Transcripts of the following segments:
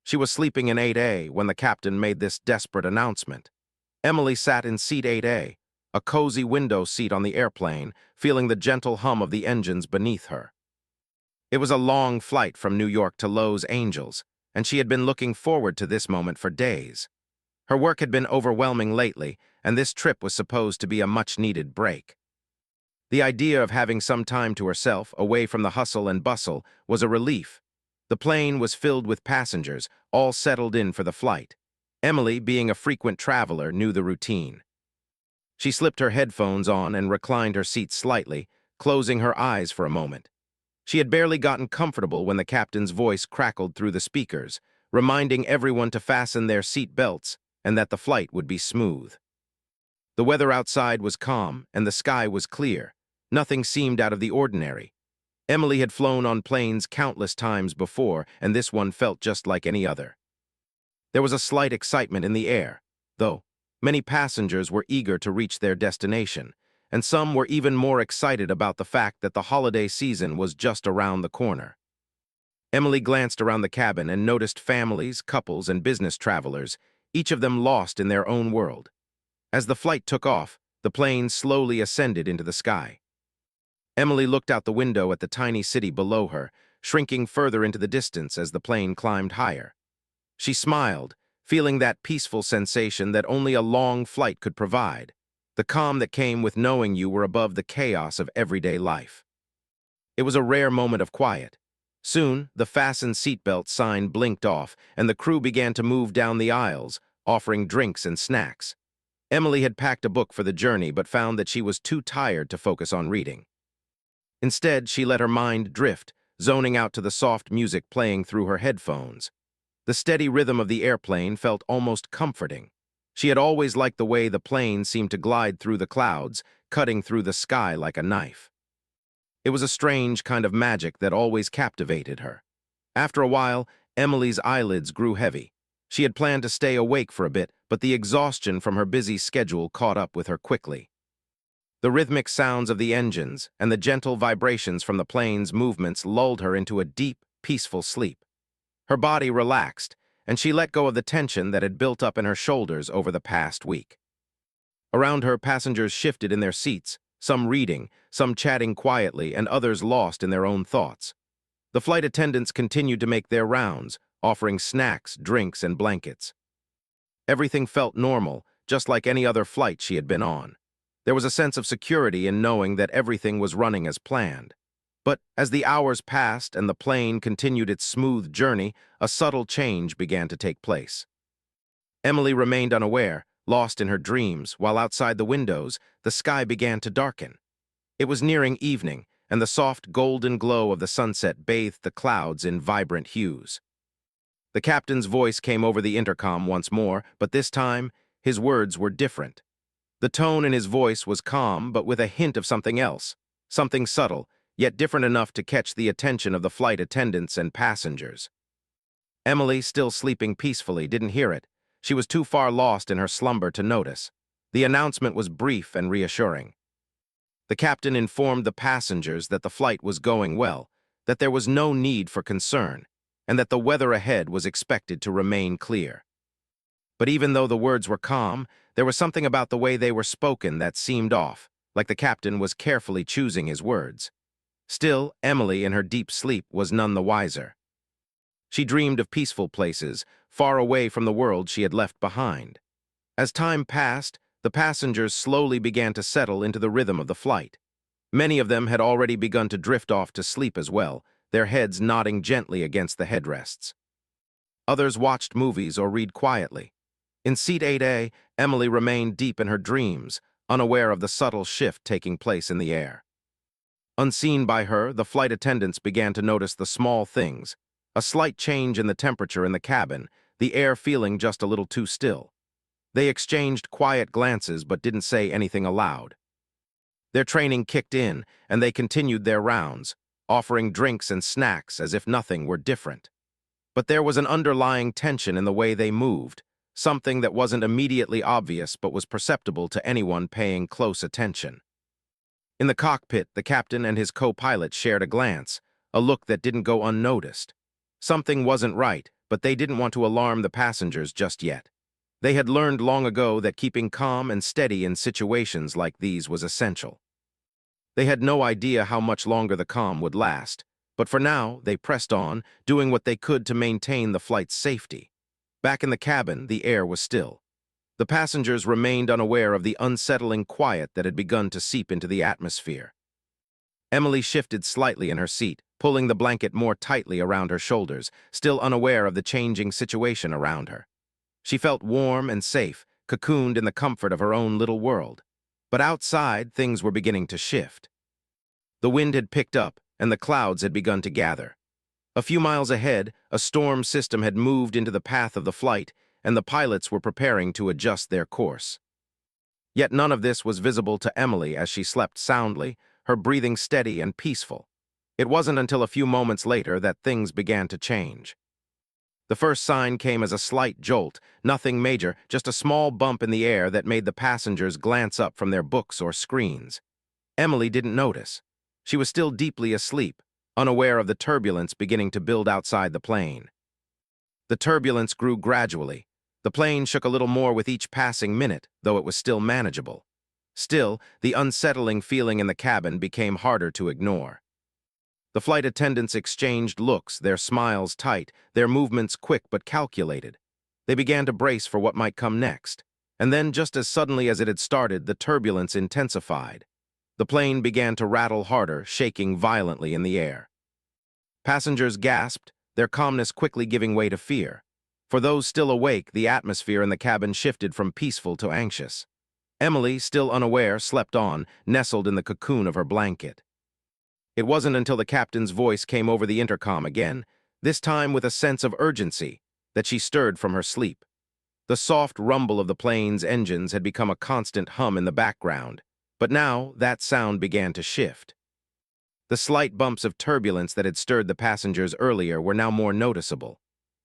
She was sleeping in 8A when the captain made this desperate announcement. Emily sat in seat 8A, a cozy window seat on the airplane, feeling the gentle hum of the engines beneath her. It was a long flight from New York to Los Angeles, and she had been looking forward to this moment for days. Her work had been overwhelming lately, and this trip was supposed to be a much-needed break. The idea of having some time to herself, away from the hustle and bustle, was a relief. The plane was filled with passengers, all settled in for the flight. Emily, being a frequent traveler, knew the routine. She slipped her headphones on and reclined her seat slightly, closing her eyes for a moment. She had barely gotten comfortable when the captain's voice crackled through the speakers, reminding everyone to fasten their seat belts and that the flight would be smooth. The weather outside was calm and the sky was clear. Nothing seemed out of the ordinary. Emily had flown on planes countless times before, and this one felt just like any other. There was a slight excitement in the air, though. Many passengers were eager to reach their destination, and some were even more excited about the fact that the holiday season was just around the corner. Emily glanced around the cabin and noticed families, couples, and business travelers, each of them lost in their own world. As the flight took off, the plane slowly ascended into the sky. Emily looked out the window at the tiny city below her, shrinking further into the distance as the plane climbed higher. She smiled, feeling that peaceful sensation that only a long flight could provide, the calm that came with knowing you were above the chaos of everyday life. It was a rare moment of quiet. Soon, the fasten seatbelt sign blinked off, and the crew began to move down the aisles, offering drinks and snacks. Emily had packed a book for the journey but found that she was too tired to focus on reading. Instead, she let her mind drift, zoning out to the soft music playing through her headphones. The steady rhythm of the airplane felt almost comforting. She had always liked the way the plane seemed to glide through the clouds, cutting through the sky like a knife. It was a strange kind of magic that always captivated her. After a while, Emily's eyelids grew heavy. She had planned to stay awake for a bit, but the exhaustion from her busy schedule caught up with her quickly. The rhythmic sounds of the engines and the gentle vibrations from the plane's movements lulled her into a deep, peaceful sleep. Her body relaxed, and she let go of the tension that had built up in her shoulders over the past week. Around her, passengers shifted in their seats, some reading, some chatting quietly, and others lost in their own thoughts. The flight attendants continued to make their rounds, offering snacks, drinks, and blankets. Everything felt normal, just like any other flight she had been on. There was a sense of security in knowing that everything was running as planned. But as the hours passed and the plane continued its smooth journey, a subtle change began to take place. Emily remained unaware, lost in her dreams, while outside the windows, the sky began to darken. It was nearing evening, and the soft golden glow of the sunset bathed the clouds in vibrant hues. The captain's voice came over the intercom once more, but this time, his words were different. The tone in his voice was calm, but with a hint of something else, something subtle, yet different enough to catch the attention of the flight attendants and passengers. Emily, still sleeping peacefully, didn't hear it. She was too far lost in her slumber to notice. The announcement was brief and reassuring. The captain informed the passengers that the flight was going well, that there was no need for concern, and that the weather ahead was expected to remain clear. But even though the words were calm, there was something about the way they were spoken that seemed off, like the captain was carefully choosing his words. Still, Emily, in her deep sleep, was none the wiser. She dreamed of peaceful places, far away from the world she had left behind. As time passed, the passengers slowly began to settle into the rhythm of the flight. Many of them had already begun to drift off to sleep as well, their heads nodding gently against the headrests. Others watched movies or read quietly. In seat 8A, Emily remained deep in her dreams, unaware of the subtle shift taking place in the air. Unseen by her, the flight attendants began to notice the small things, a slight change in the temperature in the cabin, the air feeling just a little too still. They exchanged quiet glances but didn't say anything aloud. Their training kicked in, and they continued their rounds, offering drinks and snacks as if nothing were different. But there was an underlying tension in the way they moved, something that wasn't immediately obvious but was perceptible to anyone paying close attention. In the cockpit, the captain and his co-pilot shared a glance, a look that didn't go unnoticed. Something wasn't right, but they didn't want to alarm the passengers just yet. They had learned long ago that keeping calm and steady in situations like these was essential. They had no idea how much longer the calm would last, but for now, they pressed on, doing what they could to maintain the flight's safety. Back in the cabin, the air was still. The passengers remained unaware of the unsettling quiet that had begun to seep into the atmosphere. Emily shifted slightly in her seat, pulling the blanket more tightly around her shoulders, still unaware of the changing situation around her. She felt warm and safe, cocooned in the comfort of her own little world. But outside, things were beginning to shift. The wind had picked up, and the clouds had begun to gather. A few miles ahead, a storm system had moved into the path of the flight, and the pilots were preparing to adjust their course. Yet none of this was visible to Emily as she slept soundly, her breathing steady and peaceful. It wasn't until a few moments later that things began to change. The first sign came as a slight jolt, nothing major, just a small bump in the air that made the passengers glance up from their books or screens. Emily didn't notice. She was still deeply asleep, unaware of the turbulence beginning to build outside the plane. The turbulence grew gradually. The plane shook a little more with each passing minute, though it was still manageable. Still, the unsettling feeling in the cabin became harder to ignore. The flight attendants exchanged looks, their smiles tight, their movements quick but calculated. They began to brace for what might come next. And then, just as suddenly as it had started, the turbulence intensified. The plane began to rattle harder, shaking violently in the air. Passengers gasped, their calmness quickly giving way to fear. For those still awake, the atmosphere in the cabin shifted from peaceful to anxious. Emily, still unaware, slept on, nestled in the cocoon of her blanket. It wasn't until the captain's voice came over the intercom again, this time with a sense of urgency, that she stirred from her sleep. The soft rumble of the plane's engines had become a constant hum in the background, but now that sound began to shift. The slight bumps of turbulence that had stirred the passengers earlier were now more noticeable.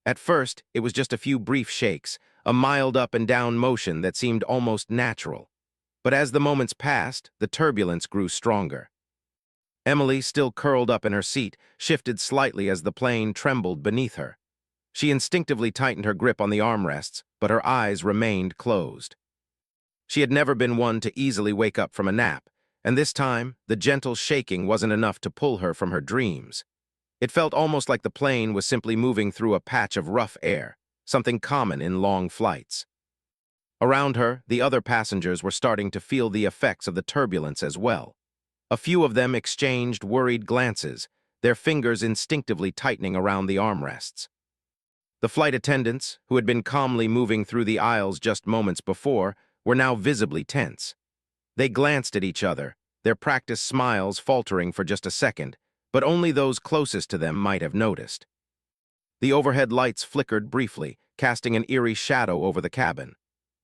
At first, it was just a few brief shakes, a mild up and down motion that seemed almost natural. But as the moments passed, the turbulence grew stronger. Emily, still curled up in her seat, shifted slightly as the plane trembled beneath her. She instinctively tightened her grip on the armrests, but her eyes remained closed. She had never been one to easily wake up from a nap, and this time, the gentle shaking wasn't enough to pull her from her dreams. It felt almost like the plane was simply moving through a patch of rough air, something common in long flights. Around her, the other passengers were starting to feel the effects of the turbulence as well. A few of them exchanged worried glances, their fingers instinctively tightening around the armrests. The flight attendants, who had been calmly moving through the aisles just moments before, were now visibly tense. They glanced at each other, their practiced smiles faltering for just a second, but only those closest to them might have noticed. The overhead lights flickered briefly, casting an eerie shadow over the cabin.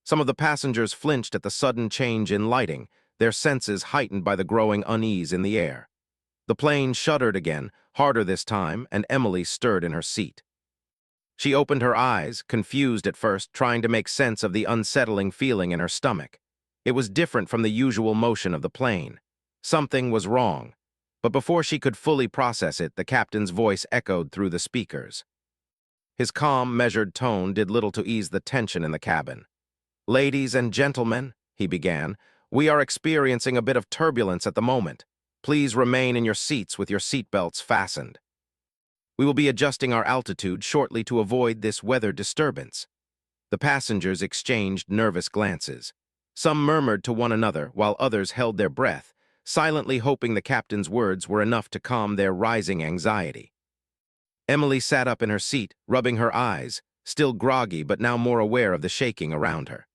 Some of the passengers flinched at the sudden change in lighting, their senses heightened by the growing unease in the air. The plane shuddered again, harder this time, and Emily stirred in her seat. She opened her eyes, confused at first, trying to make sense of the unsettling feeling in her stomach. It was different from the usual motion of the plane. Something was wrong. But before she could fully process it, the captain's voice echoed through the speakers. His calm, measured tone did little to ease the tension in the cabin. "Ladies and gentlemen," he began, "we are experiencing a bit of turbulence at the moment. Please remain in your seats with your seatbelts fastened. We will be adjusting our altitude shortly to avoid this weather disturbance." The passengers exchanged nervous glances. Some murmured to one another, while others held their breath, silently hoping the captain's words were enough to calm their rising anxiety. Emily sat up in her seat, rubbing her eyes, still groggy but now more aware of the shaking around her.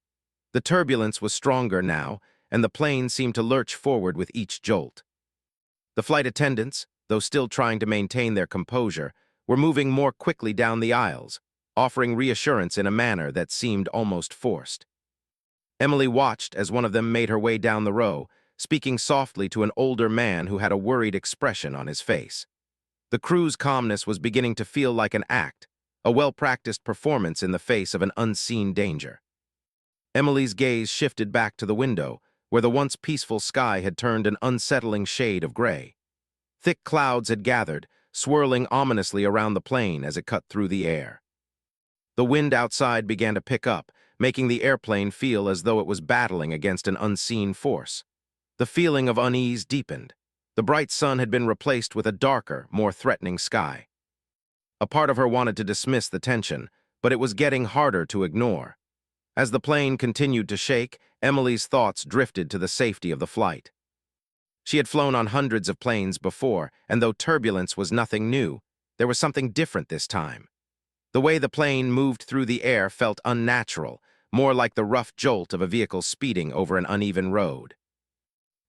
The turbulence was stronger now, and the plane seemed to lurch forward with each jolt. The flight attendants, though still trying to maintain their composure, were moving more quickly down the aisles, offering reassurance in a manner that seemed almost forced. Emily watched as one of them made her way down the row, speaking softly to an older man who had a worried expression on his face. The crew's calmness was beginning to feel like an act, a well-practiced performance in the face of an unseen danger. Emily's gaze shifted back to the window, where the once peaceful sky had turned an unsettling shade of gray. Thick clouds had gathered, swirling ominously around the plane as it cut through the air. The wind outside began to pick up, making the airplane feel as though it was battling against an unseen force. The feeling of unease deepened. The bright sun had been replaced with a darker, more threatening sky. A part of her wanted to dismiss the tension, but it was getting harder to ignore. As the plane continued to shake, Emily's thoughts drifted to the safety of the flight. She had flown on hundreds of planes before, and though turbulence was nothing new, there was something different this time. The way the plane moved through the air felt unnatural, more like the rough jolt of a vehicle speeding over an uneven road.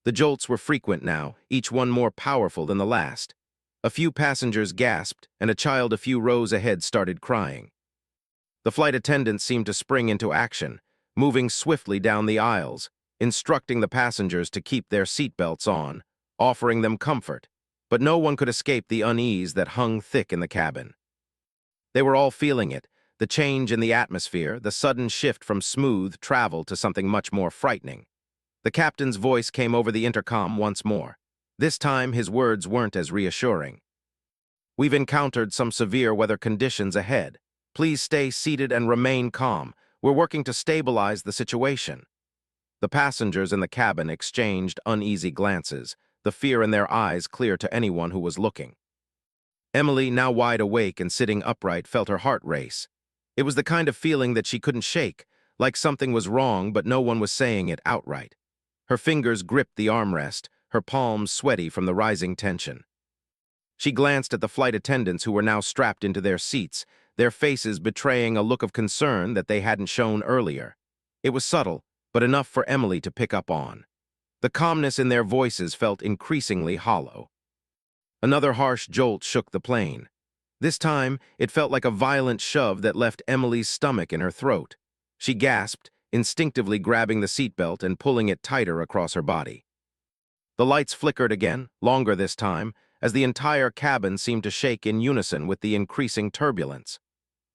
The jolts were frequent now, each one more powerful than the last. A few passengers gasped, and a child a few rows ahead started crying. The flight attendants seemed to spring into action, moving swiftly down the aisles, instructing the passengers to keep their seatbelts on, offering them comfort, but no one could escape the unease that hung thick in the cabin. They were all feeling it, the change in the atmosphere, the sudden shift from smooth travel to something much more frightening. The captain's voice came over the intercom once more. This time, his words weren't as reassuring. "We've encountered some severe weather conditions ahead. Please stay seated and remain calm. We're working to stabilize the situation." The passengers in the cabin exchanged uneasy glances, the fear in their eyes clear to anyone who was looking. Emily, now wide awake and sitting upright, felt her heart race. It was the kind of feeling that she couldn't shake, like something was wrong but no one was saying it outright. Her fingers gripped the armrest, her palms sweaty from the rising tension. She glanced at the flight attendants who were now strapped into their seats, their faces betraying a look of concern that they hadn't shown earlier. It was subtle, but enough for Emily to pick up on. The calmness in their voices felt increasingly hollow. Another harsh jolt shook the plane. This time, it felt like a violent shove that left Emily's stomach in her throat. She gasped, instinctively grabbing the seatbelt and pulling it tighter across her body. The lights flickered again, longer this time, as the entire cabin seemed to shake in unison with the increasing turbulence.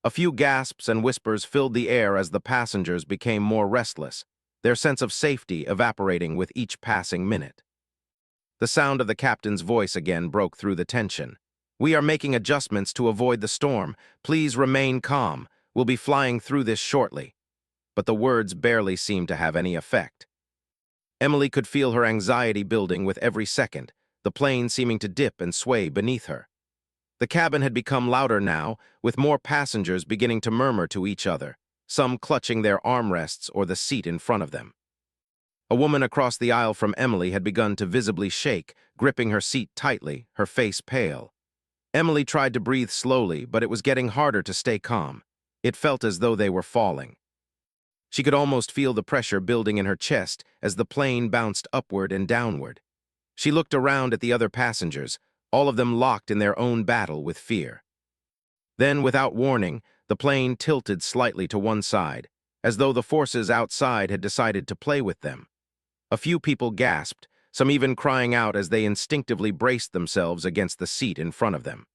A few gasps and whispers filled the air as the passengers became more restless, their sense of safety evaporating with each passing minute. The sound of the captain's voice again broke through the tension. "We are making adjustments to avoid the storm. Please remain calm. We'll be flying through this shortly." But the words barely seemed to have any effect. Emily could feel her anxiety building with every second, the plane seeming to dip and sway beneath her. The cabin had become louder now, with more passengers beginning to murmur to each other, some clutching their armrests or the seat in front of them. A woman across the aisle from Emily had begun to visibly shake, gripping her seat tightly, her face pale. Emily tried to breathe slowly, but it was getting harder to stay calm. It felt as though they were falling. She could almost feel the pressure building in her chest as the plane bounced upward and downward. She looked around at the other passengers, all of them locked in their own battle with fear. Then, without warning, the plane tilted slightly to one side, as though the forces outside had decided to play with them. A few people gasped, some even crying out as they instinctively braced themselves against the seat in front of them.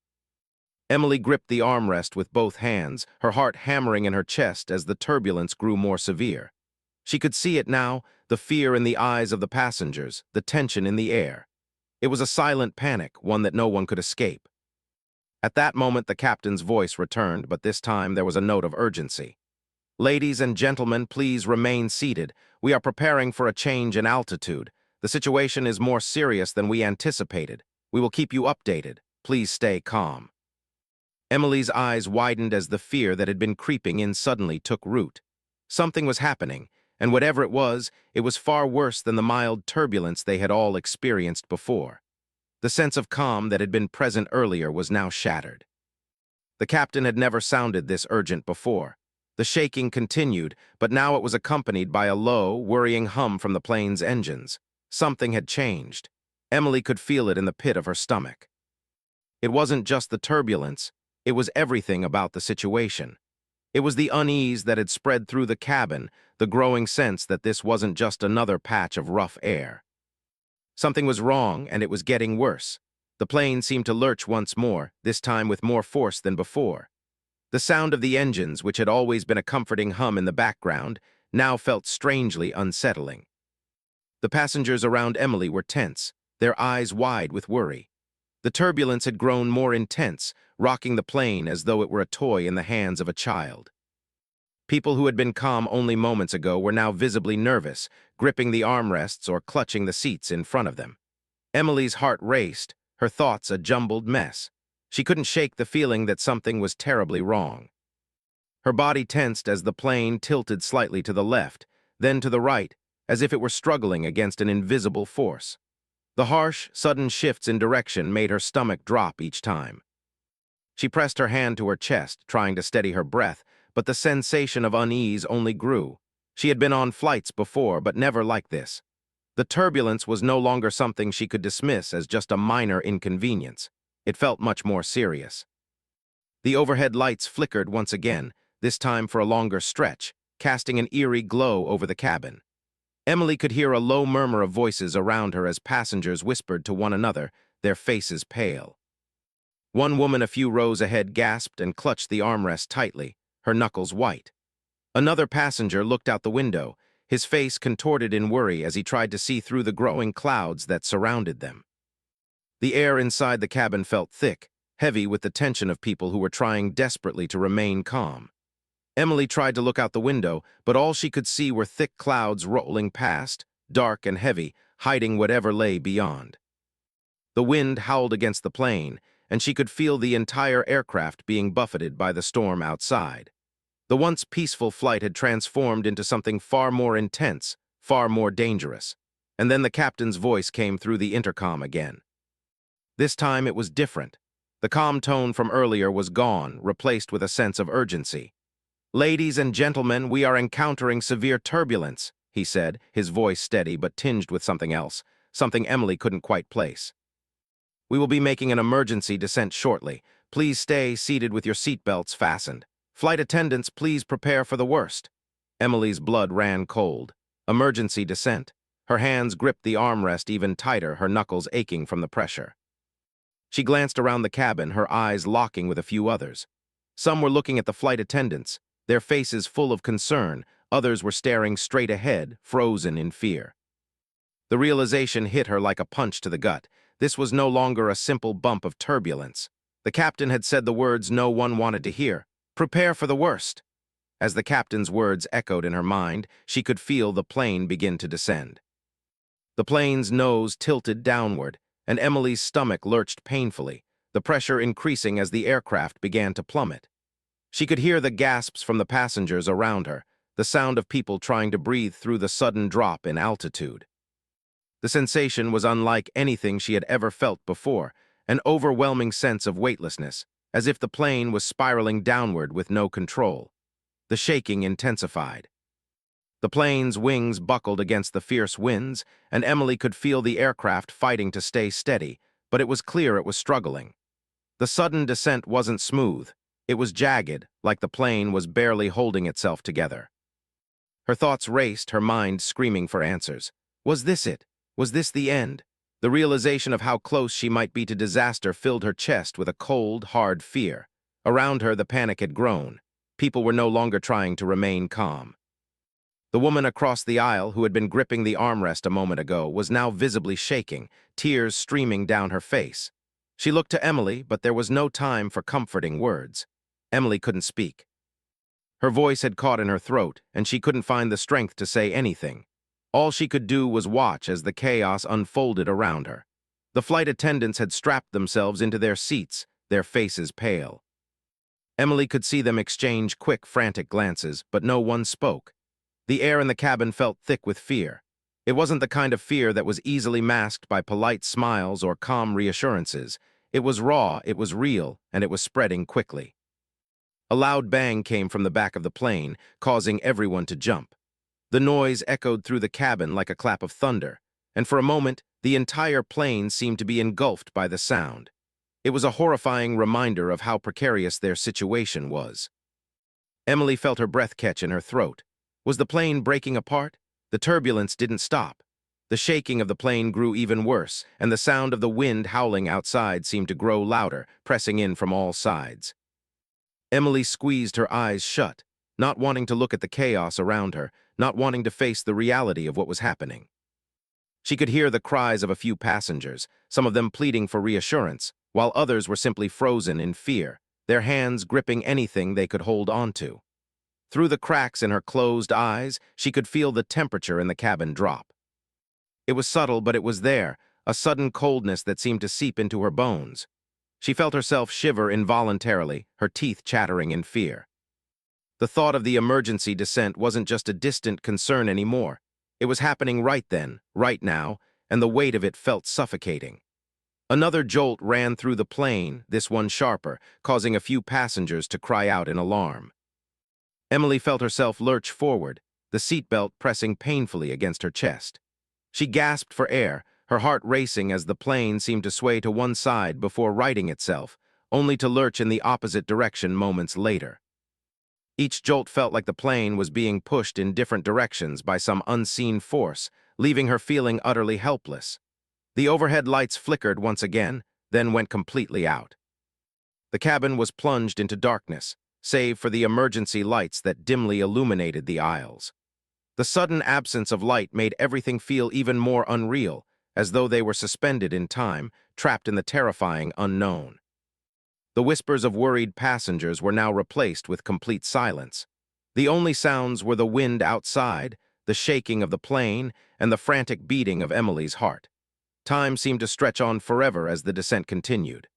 Emily gripped the armrest with both hands, her heart hammering in her chest as the turbulence grew more severe. She could see it now, the fear in the eyes of the passengers, the tension in the air. It was a silent panic, one that no one could escape. At that moment, the captain's voice returned, but this time there was a note of urgency. "Ladies and gentlemen, please remain seated. We are preparing for a change in altitude. The situation is more serious than we anticipated. We will keep you updated. Please stay calm." Emily's eyes widened as the fear that had been creeping in suddenly took root. Something was happening, and whatever it was far worse than the mild turbulence they had all experienced before. The sense of calm that had been present earlier was now shattered. The captain had never sounded this urgent before. The shaking continued, but now it was accompanied by a low, worrying hum from the plane's engines. Something had changed. Emily could feel it in the pit of her stomach. It wasn't just the turbulence, it was everything about the situation. It was the unease that had spread through the cabin, the growing sense that this wasn't just another patch of rough air. Something was wrong, and it was getting worse. The plane seemed to lurch once more, this time with more force than before. The sound of the engines, which had always been a comforting hum in the background, now felt strangely unsettling. The passengers around Emily were tense, their eyes wide with worry. The turbulence had grown more intense, rocking the plane as though it were a toy in the hands of a child. People who had been calm only moments ago were now visibly nervous, gripping the armrests or clutching the seats in front of them. Emily's heart raced, her thoughts a jumbled mess. She couldn't shake the feeling that something was terribly wrong. Her body tensed as the plane tilted slightly to the left, then to the right, as if it were struggling against an invisible force. The harsh, sudden shifts in direction made her stomach drop each time. She pressed her hand to her chest, trying to steady her breath, but the sensation of unease only grew. She had been on flights before, but never like this. The turbulence was no longer something she could dismiss as just a minor inconvenience. It felt much more serious. The overhead lights flickered once again, this time for a longer stretch, casting an eerie glow over the cabin. Emily could hear a low murmur of voices around her as passengers whispered to one another, their faces pale. One woman a few rows ahead gasped and clutched the armrest tightly, her knuckles white. Another passenger looked out the window, his face contorted in worry as he tried to see through the growing clouds that surrounded them. The air inside the cabin felt thick, heavy with the tension of people who were trying desperately to remain calm. Emily tried to look out the window, but all she could see were thick clouds rolling past, dark and heavy, hiding whatever lay beyond. The wind howled against the plane, and she could feel the entire aircraft being buffeted by the storm outside. The once peaceful flight had transformed into something far more intense, far more dangerous. And then the captain's voice came through the intercom again. This time it was different. The calm tone from earlier was gone, replaced with a sense of urgency. "Ladies and gentlemen, we are encountering severe turbulence," he said, his voice steady but tinged with something else, something Emily couldn't quite place. "We will be making an emergency descent shortly. Please stay seated with your seatbelts fastened. Flight attendants, please prepare for the worst." Emily's blood ran cold. Emergency descent. Her hands gripped the armrest even tighter, her knuckles aching from the pressure. She glanced around the cabin, her eyes locking with a few others. Some were looking at the flight attendants, their faces full of concern. Others were staring straight ahead, frozen in fear. The realization hit her like a punch to the gut. This was no longer a simple bump of turbulence. The captain had said the words no one wanted to hear. "Prepare for the worst." As the captain's words echoed in her mind, she could feel the plane begin to descend. The plane's nose tilted downward, and Emily's stomach lurched painfully, the pressure increasing as the aircraft began to plummet. She could hear the gasps from the passengers around her, the sound of people trying to breathe through the sudden drop in altitude. The sensation was unlike anything she had ever felt before, an overwhelming sense of weightlessness, as if the plane was spiraling downward with no control. The shaking intensified. The plane's wings buckled against the fierce winds, and Emily could feel the aircraft fighting to stay steady, but it was clear it was struggling. The sudden descent wasn't smooth. It was jagged, like the plane was barely holding itself together. Her thoughts raced, her mind screaming for answers. Was this it? Was this the end? The realization of how close she might be to disaster filled her chest with a cold, hard fear. Around her, the panic had grown. People were no longer trying to remain calm. The woman across the aisle, who had been gripping the armrest a moment ago, was now visibly shaking, tears streaming down her face. She looked to Emily, but there was no time for comforting words. Emily couldn't speak. Her voice had caught in her throat, and she couldn't find the strength to say anything. All she could do was watch as the chaos unfolded around her. The flight attendants had strapped themselves into their seats, their faces pale. Emily could see them exchange quick, frantic glances, but no one spoke. The air in the cabin felt thick with fear. It wasn't the kind of fear that was easily masked by polite smiles or calm reassurances. It was raw, it was real, and it was spreading quickly. A loud bang came from the back of the plane, causing everyone to jump. The noise echoed through the cabin like a clap of thunder, and for a moment, the entire plane seemed to be engulfed by the sound. It was a horrifying reminder of how precarious their situation was. Emily felt her breath catch in her throat. Was the plane breaking apart? The turbulence didn't stop. The shaking of the plane grew even worse, and the sound of the wind howling outside seemed to grow louder, pressing in from all sides. Emily squeezed her eyes shut, not wanting to look at the chaos around her, not wanting to face the reality of what was happening. She could hear the cries of a few passengers, some of them pleading for reassurance, while others were simply frozen in fear, their hands gripping anything they could hold onto. Through the cracks in her closed eyes, she could feel the temperature in the cabin drop. It was subtle, but it was there, a sudden coldness that seemed to seep into her bones. She felt herself shiver involuntarily, her teeth chattering in fear. The thought of the emergency descent wasn't just a distant concern anymore. It was happening right then, right now, and the weight of it felt suffocating. Another jolt ran through the plane, this one sharper, causing a few passengers to cry out in alarm. Emily felt herself lurch forward, the seatbelt pressing painfully against her chest. She gasped for air, her heart racing as the plane seemed to sway to one side before righting itself, only to lurch in the opposite direction moments later. Each jolt felt like the plane was being pushed in different directions by some unseen force, leaving her feeling utterly helpless. The overhead lights flickered once again, then went completely out. The cabin was plunged into darkness, save for the emergency lights that dimly illuminated the aisles. The sudden absence of light made everything feel even more unreal, as though they were suspended in time, trapped in the terrifying unknown. The whispers of worried passengers were now replaced with complete silence. The only sounds were the wind outside, the shaking of the plane, and the frantic beating of Emily's heart. Time seemed to stretch on forever as the descent continued.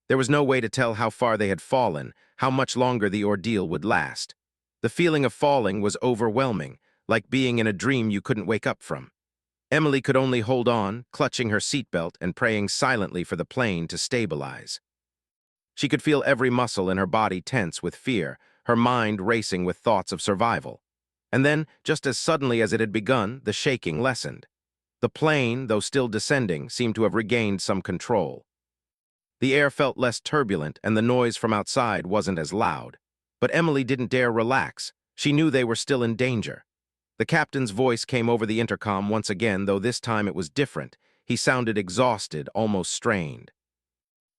There was no way to tell how far they had fallen, how much longer the ordeal would last. The feeling of falling was overwhelming, like being in a dream you couldn't wake up from. Emily could only hold on, clutching her seatbelt and praying silently for the plane to stabilize. She could feel every muscle in her body tense with fear, her mind racing with thoughts of survival. And then, just as suddenly as it had begun, the shaking lessened. The plane, though still descending, seemed to have regained some control. The air felt less turbulent and the noise from outside wasn't as loud. But Emily didn't dare relax. She knew they were still in danger. The captain's voice came over the intercom once again, though this time it was different. He sounded exhausted, almost strained.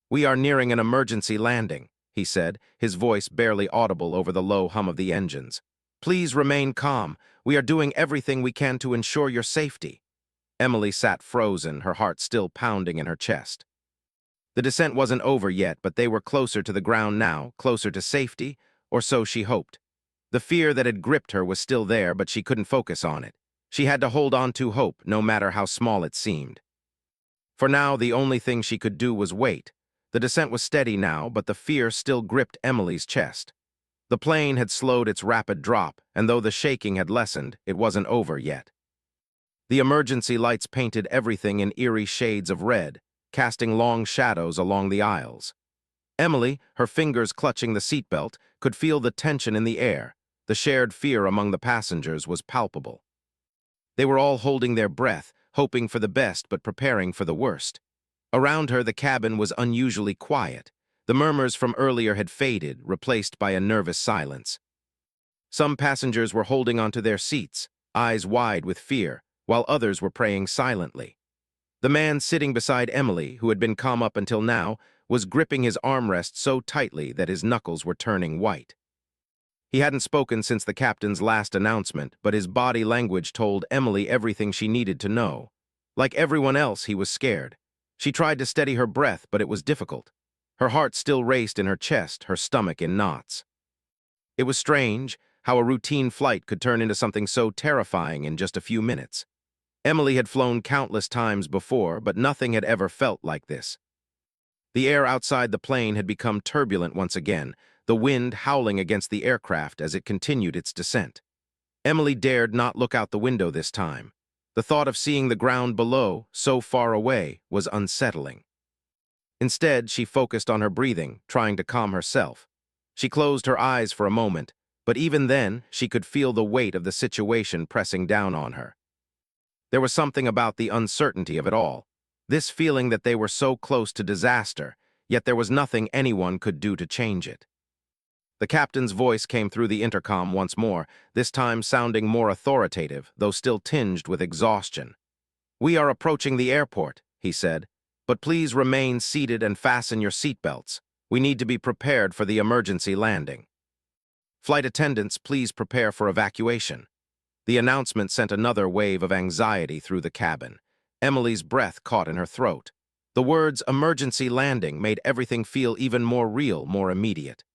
"We are nearing an emergency landing," he said, his voice barely audible over the low hum of the engines. "Please remain calm. We are doing everything we can to ensure your safety." Emily sat frozen, her heart still pounding in her chest. The descent wasn't over yet, but they were closer to the ground now, closer to safety, or so she hoped. The fear that had gripped her was still there, but she couldn't focus on it. She had to hold on to hope, no matter how small it seemed. For now, the only thing she could do was wait. The descent was steady now, but the fear still gripped Emily's chest. The plane had slowed its rapid drop, and though the shaking had lessened, it wasn't over yet. The emergency lights painted everything in eerie shades of red, casting long shadows along the aisles. Emily, her fingers clutching the seatbelt, could feel the tension in the air. The shared fear among the passengers was palpable. They were all holding their breath, hoping for the best but preparing for the worst. Around her, the cabin was unusually quiet. The murmurs from earlier had faded, replaced by a nervous silence. Some passengers were holding onto their seats, eyes wide with fear, while others were praying silently. The man sitting beside Emily, who had been calm up until now, was gripping his armrest so tightly that his knuckles were turning white. He hadn't spoken since the captain's last announcement, but his body language told Emily everything she needed to know. Like everyone else, he was scared. She tried to steady her breath, but it was difficult. Her heart still raced in her chest, her stomach in knots. It was strange how a routine flight could turn into something so terrifying in just a few minutes. Emily had flown countless times before, but nothing had ever felt like this. The air outside the plane had become turbulent once again, the wind howling against the aircraft as it continued its descent. Emily dared not look out the window this time. The thought of seeing the ground below, so far away, was unsettling. Instead, she focused on her breathing, trying to calm herself. She closed her eyes for a moment, but even then, she could feel the weight of the situation pressing down on her. There was something about the uncertainty of it all. This feeling that they were so close to disaster, yet there was nothing anyone could do to change it. The captain's voice came through the intercom once more, this time sounding more authoritative, though still tinged with exhaustion. "We are approaching the airport," he said, "but please remain seated and fasten your seatbelts. We need to be prepared for the emergency landing. Flight attendants, please prepare for evacuation." The announcement sent another wave of anxiety through the cabin. Emily's breath caught in her throat. The words "emergency landing" made everything feel even more real, more immediate.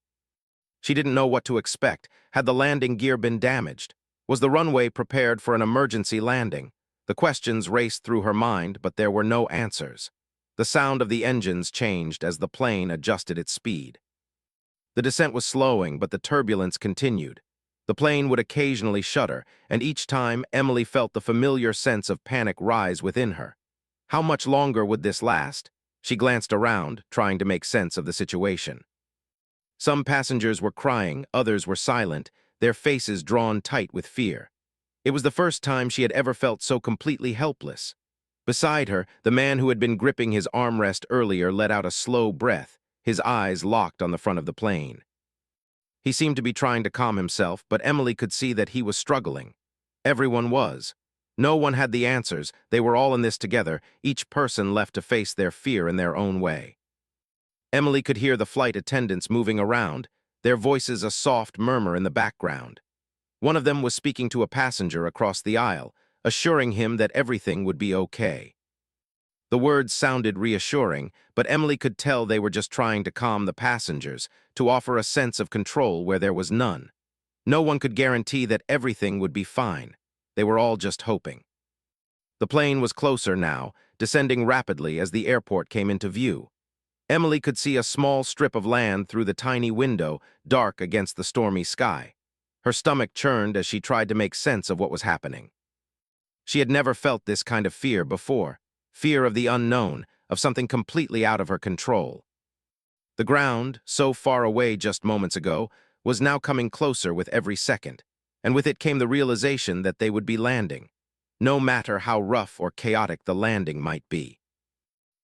She didn't know what to expect. Had the landing gear been damaged? Was the runway prepared for an emergency landing? The questions raced through her mind, but there were no answers. The sound of the engines changed as the plane adjusted its speed. The descent was slowing, but the turbulence continued. The plane would occasionally shudder, and each time Emily felt the familiar sense of panic rise within her. How much longer would this last? She glanced around, trying to make sense of the situation. Some passengers were crying, others were silent, their faces drawn tight with fear. It was the first time she had ever felt so completely helpless. Beside her, the man who had been gripping his armrest earlier let out a slow breath, his eyes locked on the front of the plane. He seemed to be trying to calm himself, but Emily could see that he was struggling. Everyone was. No one had the answers, they were all in this together, each person left to face their fear in their own way. Emily could hear the flight attendants moving around, their voices a soft murmur in the background. One of them was speaking to a passenger across the aisle, assuring him that everything would be okay. The words sounded reassuring, but Emily could tell they were just trying to calm the passengers, to offer a sense of control where there was none. No one could guarantee that everything would be fine. They were all just hoping. The plane was closer now, descending rapidly as the airport came into view. Emily could see a small strip of land through the tiny window, dark against the stormy sky. Her stomach churned as she tried to make sense of what was happening. She had never felt this kind of fear before, fear of the unknown, of something completely out of her control. The ground, so far away just moments ago, was now coming closer with every second, and with it came the realization that they would be landing, no matter how rough or chaotic the landing might be.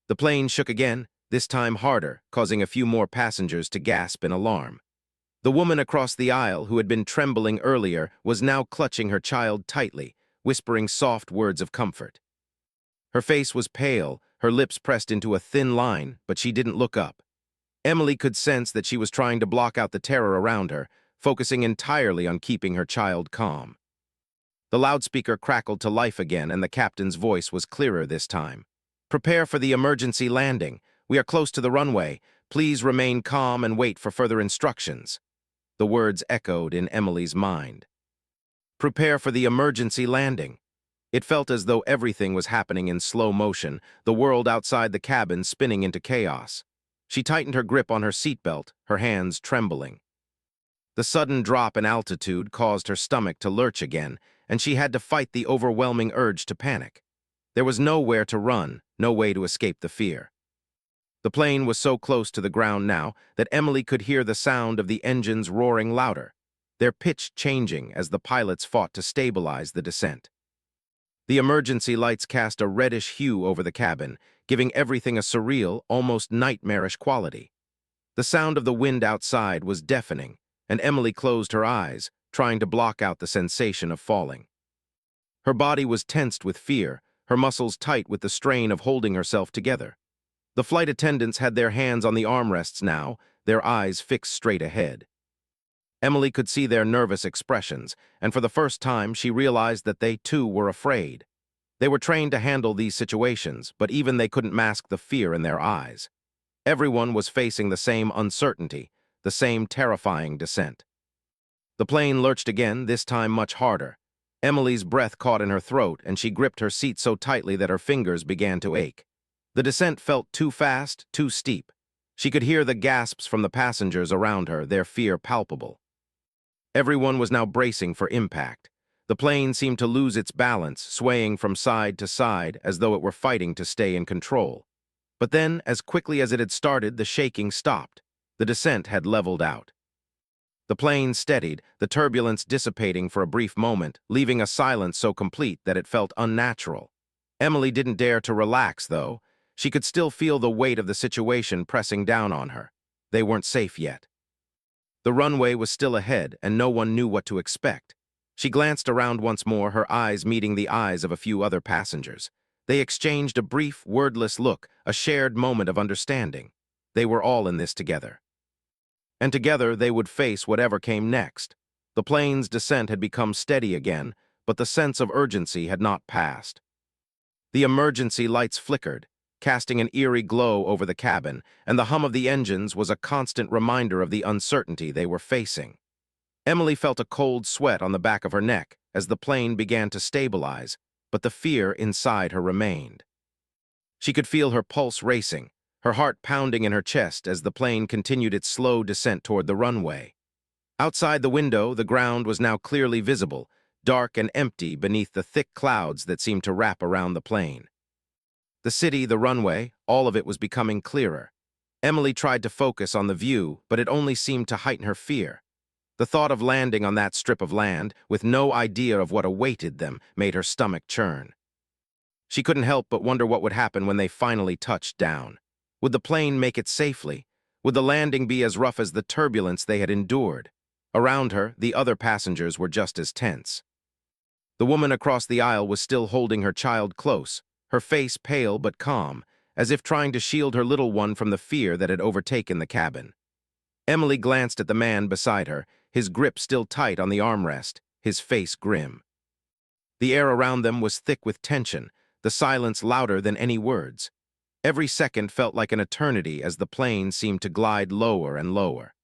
The plane shook again, this time harder, causing a few more passengers to gasp in alarm. The woman across the aisle, who had been trembling earlier, was now clutching her child tightly, whispering soft words of comfort. Her face was pale, her lips pressed into a thin line, but she didn't look up. Emily could sense that she was trying to block out the terror around her, focusing entirely on keeping her child calm. The loudspeaker crackled to life again, and the captain's voice was clearer this time. "Prepare for the emergency landing. We are close to the runway. Please remain calm and wait for further instructions." The words echoed in Emily's mind. Prepare for the emergency landing. It felt as though everything was happening in slow motion, the world outside the cabin spinning into chaos. She tightened her grip on her seatbelt, her hands trembling. The sudden drop in altitude caused her stomach to lurch again, and she had to fight the overwhelming urge to panic. There was nowhere to run, no way to escape the fear. The plane was so close to the ground now that Emily could hear the sound of the engines roaring louder, their pitch changing as the pilots fought to stabilize the descent. The emergency lights cast a reddish hue over the cabin, giving everything a surreal, almost nightmarish quality. The sound of the wind outside was deafening, and Emily closed her eyes, trying to block out the sensation of falling. Her body was tensed with fear, her muscles tight with the strain of holding herself together. The flight attendants had their hands on the armrests now, their eyes fixed straight ahead. Emily could see their nervous expressions, and for the first time she realized that they too were afraid. They were trained to handle these situations, but even they couldn't mask the fear in their eyes. Everyone was facing the same uncertainty, the same terrifying descent. The plane lurched again, this time much harder. Emily's breath caught in her throat, and she gripped her seat so tightly that her fingers began to ache. The descent felt too fast, too steep. She could hear the gasps from the passengers around her, their fear palpable. Everyone was now bracing for impact. The plane seemed to lose its balance, swaying from side to side as though it were fighting to stay in control. But then, as quickly as it had started, the shaking stopped. The descent had leveled out. The plane steadied, the turbulence dissipating for a brief moment, leaving a silence so complete that it felt unnatural. Emily didn't dare to relax, though. She could still feel the weight of the situation pressing down on her. They weren't safe yet. The runway was still ahead, and no one knew what to expect. She glanced around once more, her eyes meeting the eyes of a few other passengers. They exchanged a brief, wordless look, a shared moment of understanding. They were all in this together. And together they would face whatever came next. The plane's descent had become steady again, but the sense of urgency had not passed. The emergency lights flickered. casting an eerie glow over the cabin, and the hum of the engines was a constant reminder of the uncertainty they were facing. Emily felt a cold sweat on the back of her neck as the plane began to stabilize, but the fear inside her remained. She could feel her pulse racing, her heart pounding in her chest as the plane continued its slow descent toward the runway. Outside the window, the ground was now clearly visible, dark and empty beneath the thick clouds that seemed to wrap around the plane. The city, the runway, all of it was becoming clearer. Emily tried to focus on the view, but it only seemed to heighten her fear. The thought of landing on that strip of land, with no idea of what awaited them, made her stomach churn. She couldn't help but wonder what would happen when they finally touched down. Would the plane make it safely? Would the landing be as rough as the turbulence they had endured? Around her, the other passengers were just as tense. The woman across the aisle was still holding her child close, her face pale but calm, as if trying to shield her little one from the fear that had overtaken the cabin. Emily glanced at the man beside her, his grip still tight on the armrest, his face grim. The air around them was thick with tension, the silence louder than any words. Every second felt like an eternity as the plane seemed to glide lower and lower.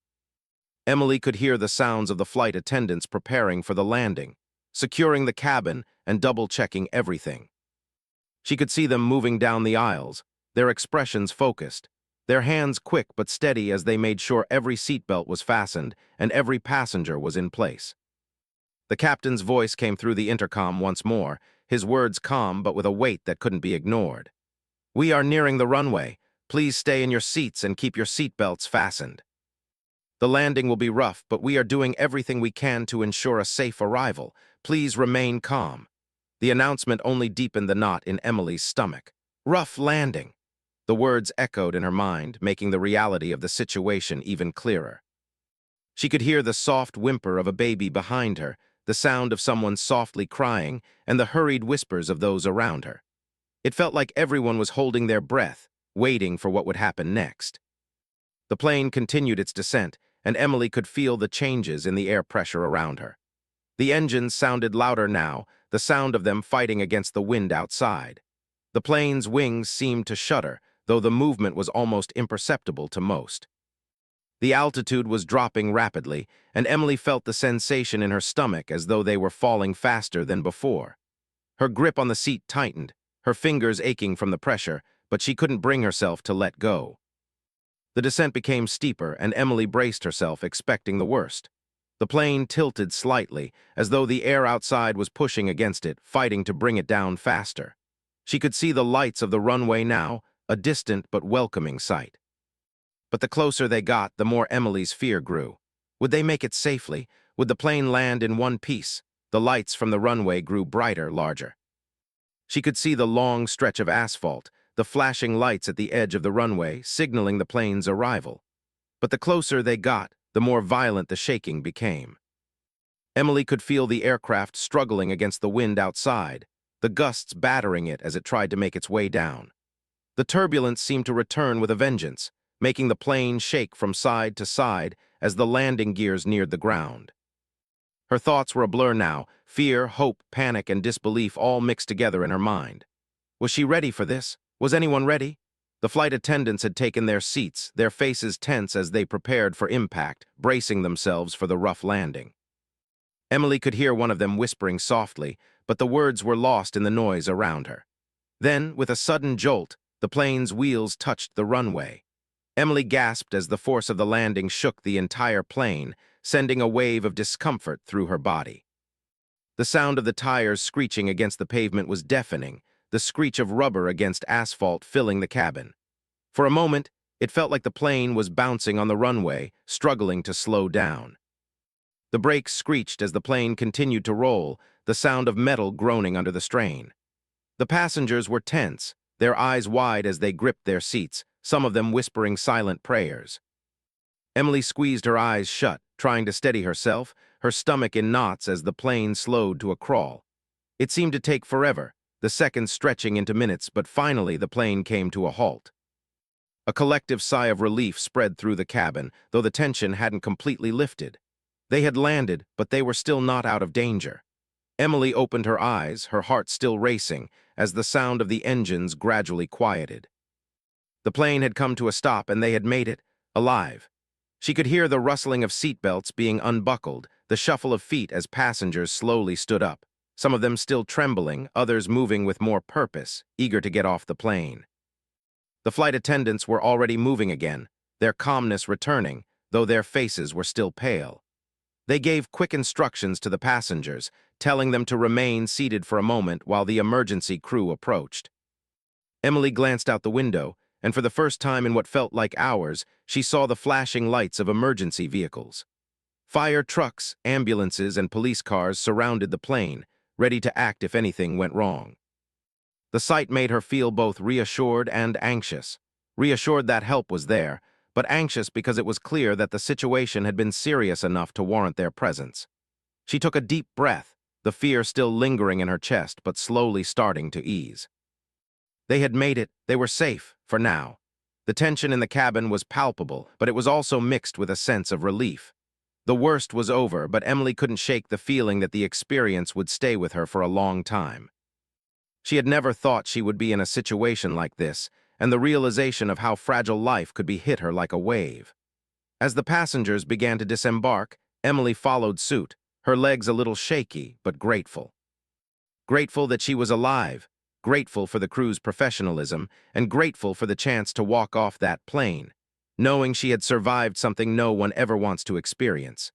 Emily could hear the sounds of the flight attendants preparing for the landing, securing the cabin and double-checking everything. She could see them moving down the aisles, their expressions focused, their hands quick but steady as they made sure every seatbelt was fastened and every passenger was in place. The captain's voice came through the intercom once more, his words calm but with a weight that couldn't be ignored. "We are nearing the runway. Please stay in your seats and keep your seatbelts fastened. The landing will be rough, but we are doing everything we can to ensure a safe arrival. Please remain calm." The announcement only deepened the knot in Emily's stomach. Rough landing. The words echoed in her mind, making the reality of the situation even clearer. She could hear the soft whimper of a baby behind her, the sound of someone softly crying, and the hurried whispers of those around her. It felt like everyone was holding their breath, waiting for what would happen next. The plane continued its descent, and Emily could feel the changes in the air pressure around her. The engines sounded louder now, the sound of them fighting against the wind outside. The plane's wings seemed to shudder, though the movement was almost imperceptible to most. The altitude was dropping rapidly, and Emily felt the sensation in her stomach as though they were falling faster than before. Her grip on the seat tightened, her fingers aching from the pressure, but she couldn't bring herself to let go. The descent became steeper, and Emily braced herself, expecting the worst. The plane tilted slightly, as though the air outside was pushing against it, fighting to bring it down faster. She could see the lights of the runway now, a distant but welcoming sight. But the closer they got, the more Emily's fear grew. Would they make it safely? Would the plane land in one piece? The lights from the runway grew brighter, larger. She could see the long stretch of asphalt, the flashing lights at the edge of the runway, signaling the plane's arrival. But the closer they got, the more violent the shaking became. Emily could feel the aircraft struggling against the wind outside, the gusts battering it as it tried to make its way down. The turbulence seemed to return with a vengeance, making the plane shake from side to side as the landing gears neared the ground. Her thoughts were a blur now, fear, hope, panic, and disbelief all mixed together in her mind. Was she ready for this? Was anyone ready? The flight attendants had taken their seats, their faces tense as they prepared for impact, bracing themselves for the rough landing. Emily could hear one of them whispering softly, but the words were lost in the noise around her. Then, with a sudden jolt, the plane's wheels touched the runway. Emily gasped as the force of the landing shook the entire plane, sending a wave of discomfort through her body. The sound of the tires screeching against the pavement was deafening, the screech of rubber against asphalt filling the cabin. For a moment, it felt like the plane was bouncing on the runway, struggling to slow down. The brakes screeched as the plane continued to roll, the sound of metal groaning under the strain. The passengers were tense, their eyes wide as they gripped their seats, some of them whispering silent prayers. Emily squeezed her eyes shut, trying to steady herself, her stomach in knots as the plane slowed to a crawl. It seemed to take forever, the seconds stretching into minutes, but finally the plane came to a halt. A collective sigh of relief spread through the cabin, though the tension hadn't completely lifted. They had landed, but they were still not out of danger. Emily opened her eyes, her heart still racing, as the sound of the engines gradually quieted. The plane had come to a stop and they had made it, alive. She could hear the rustling of seatbelts being unbuckled, the shuffle of feet as passengers slowly stood up, some of them still trembling, others moving with more purpose, eager to get off the plane. The flight attendants were already moving again, their calmness returning, though their faces were still pale. They gave quick instructions to the passengers, telling them to remain seated for a moment while the emergency crew approached. Emily glanced out the window, and for the first time in what felt like hours, she saw the flashing lights of emergency vehicles. Fire trucks, ambulances, and police cars surrounded the plane, ready to act if anything went wrong. The sight made her feel both reassured and anxious. Reassured that help was there, but anxious because it was clear that the situation had been serious enough to warrant their presence. She took a deep breath, the fear still lingering in her chest but slowly starting to ease. They had made it, they were safe, for now. The tension in the cabin was palpable, but it was also mixed with a sense of relief. The worst was over, but Emily couldn't shake the feeling that the experience would stay with her for a long time. She had never thought she would be in a situation like this, and the realization of how fragile life could be hit her like a wave. As the passengers began to disembark, Emily followed suit, her legs a little shaky, but grateful. Grateful that she was alive, grateful for the crew's professionalism, and grateful for the chance to walk off that plane, knowing she had survived something no one ever wants to experience.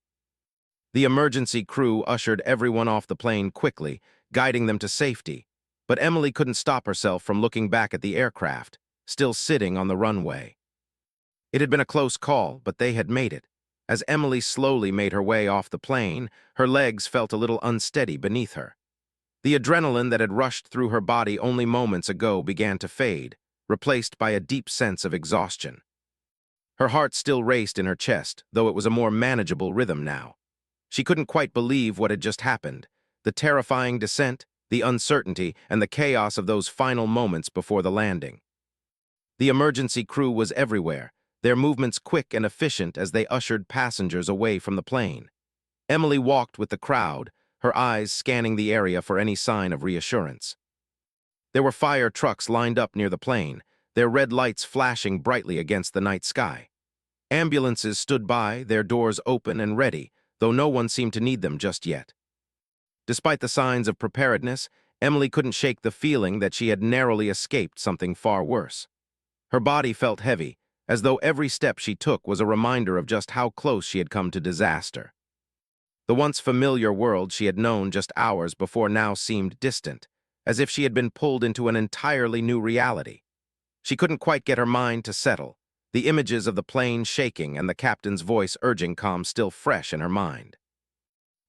The emergency crew ushered everyone off the plane quickly, guiding them to safety, but Emily couldn't stop herself from looking back at the aircraft, still sitting on the runway. It had been a close call, but they had made it. As Emily slowly made her way off the plane, her legs felt a little unsteady beneath her. The adrenaline that had rushed through her body only moments ago began to fade, replaced by a deep sense of exhaustion. Her heart still raced in her chest, though it was a more manageable rhythm now. She couldn't quite believe what had just happened. The terrifying descent, the uncertainty, and the chaos of those final moments before the landing. The emergency crew was everywhere, their movements quick and efficient as they ushered passengers away from the plane. Emily walked with the crowd, her eyes scanning the area for any sign of reassurance. There were fire trucks lined up near the plane, their red lights flashing brightly against the night sky. Ambulances stood by, their doors open and ready, though no one seemed to need them just yet. Despite the signs of preparedness, Emily couldn't shake the feeling that she had narrowly escaped something far worse. Her body felt heavy, as though every step she took was a reminder of just how close she had come to disaster. The once familiar world she had known just hours before now seemed distant, as if she had been pulled into an entirely new reality. She couldn't quite get her mind to settle, the images of the plane shaking and the captain's voice urging calm still fresh in her mind.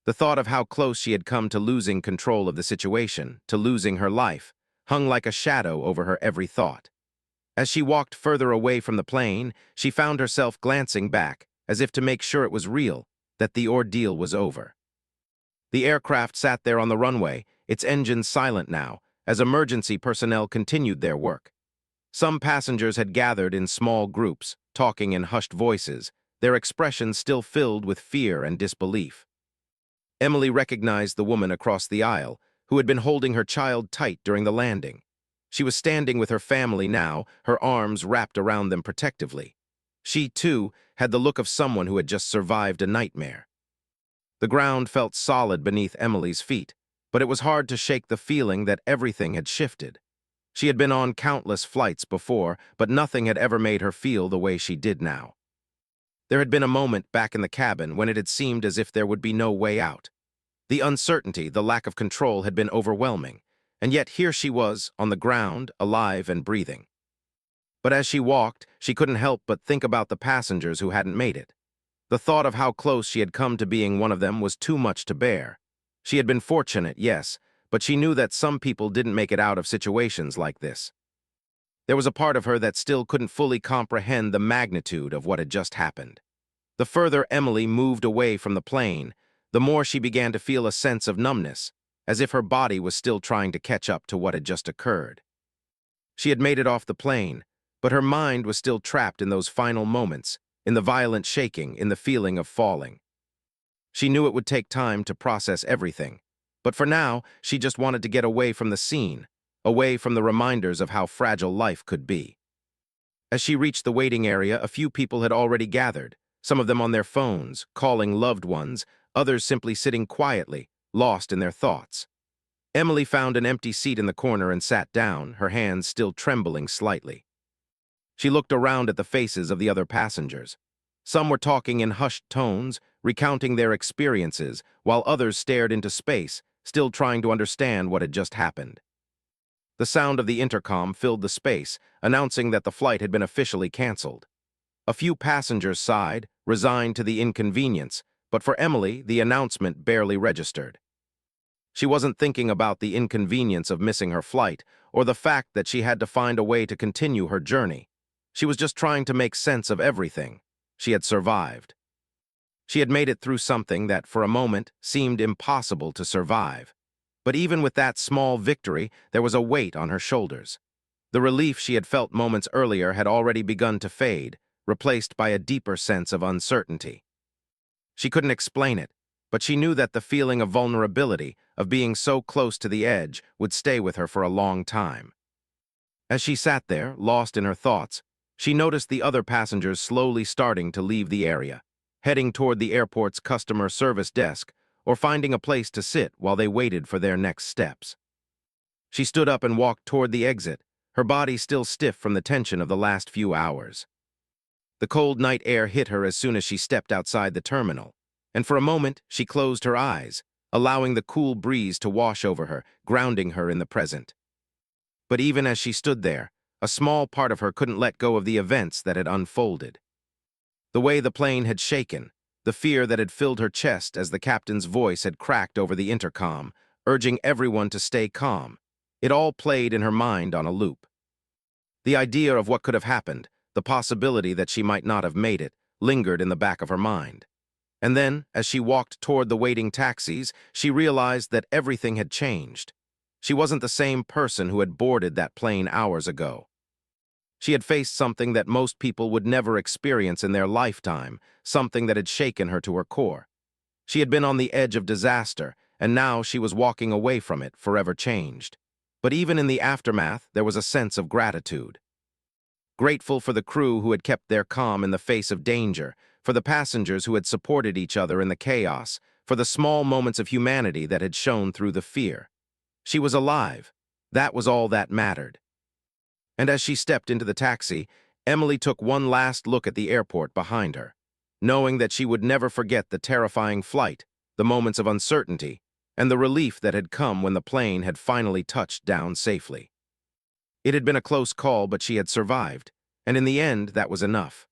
The thought of how close she had come to losing control of the situation, to losing her life, hung like a shadow over her every thought. As she walked further away from the plane, she found herself glancing back, as if to make sure it was real, that the ordeal was over. The aircraft sat there on the runway, its engines silent now, as emergency personnel continued their work. Some passengers had gathered in small groups, talking in hushed voices, their expressions still filled with fear and disbelief. Emily recognized the woman across the aisle, who had been holding her child tight during the landing. She was standing with her family now, her arms wrapped around them protectively. She, too, had the look of someone who had just survived a nightmare. The ground felt solid beneath Emily's feet, but it was hard to shake the feeling that everything had shifted. She had been on countless flights before, but nothing had ever made her feel the way she did now. There had been a moment back in the cabin when it had seemed as if there would be no way out. The uncertainty, the lack of control had been overwhelming, and yet here she was, on the ground, alive and breathing. But as she walked, she couldn't help but think about the passengers who hadn't made it. The thought of how close she had come to being one of them was too much to bear. She had been fortunate, yes, but she knew that some people didn't make it out of situations like this. There was a part of her that still couldn't fully comprehend the magnitude of what had just happened. The further Emily moved away from the plane, the more she began to feel a sense of numbness, as if her body was still trying to catch up to what had just occurred. She had made it off the plane, but her mind was still trapped in those final moments, in the violent shaking, in the feeling of falling. She knew it would take time to process everything, but for now, she just wanted to get away from the scene, away from the reminders of how fragile life could be. As she reached the waiting area, a few people had already gathered, some of them on their phones, calling loved ones, others simply sitting quietly, lost in their thoughts. Emily found an empty seat in the corner and sat down, her hands still trembling slightly. She looked around at the faces of the other passengers. Some were talking in hushed tones, recounting their experiences, while others stared into space, still trying to understand what had just happened. The sound of the intercom filled the space, announcing that the flight had been officially canceled. A few passengers sighed, resigned to the inconvenience, but for Emily, the announcement barely registered. She wasn't thinking about the inconvenience of missing her flight, or the fact that she had to find a way to continue her journey. She was just trying to make sense of everything. She had survived. She had made it through something that, for a moment, seemed impossible to survive. But even with that small victory, there was a weight on her shoulders. The relief she had felt moments earlier had already begun to fade, replaced by a deeper sense of uncertainty. She couldn't explain it, but she knew that the feeling of vulnerability, of being so close to the edge, would stay with her for a long time. As she sat there, lost in her thoughts, she noticed the other passengers slowly starting to leave the area, heading toward the airport's customer service desk, or finding a place to sit while they waited for their next steps. She stood up and walked toward the exit, her body still stiff from the tension of the last few hours. The cold night air hit her as soon as she stepped outside the terminal, and for a moment she closed her eyes, allowing the cool breeze to wash over her, grounding her in the present. But even as she stood there, a small part of her couldn't let go of the events that had unfolded. The way the plane had shaken, the fear that had filled her chest as the captain's voice had cracked over the intercom, urging everyone to stay calm. It all played in her mind on a loop. The idea of what could have happened, the possibility that she might not have made it, lingered in the back of her mind. And then, as she walked toward the waiting taxis, she realized that everything had changed. She wasn't the same person who had boarded that plane hours ago. She had faced something that most people would never experience in their lifetime, something that had shaken her to her core. She had been on the edge of disaster, and now she was walking away from it, forever changed. But even in the aftermath, there was a sense of gratitude. Grateful for the crew who had kept their calm in the face of danger, for the passengers who had supported each other in the chaos, for the small moments of humanity that had shone through the fear. She was alive. That was all that mattered. And as she stepped into the taxi, Emily took one last look at the airport behind her, knowing that she would never forget the terrifying flight, the moments of uncertainty, and the relief that had come when the plane had finally touched down safely. It had been a close call, but she had survived, and in the end, that was enough.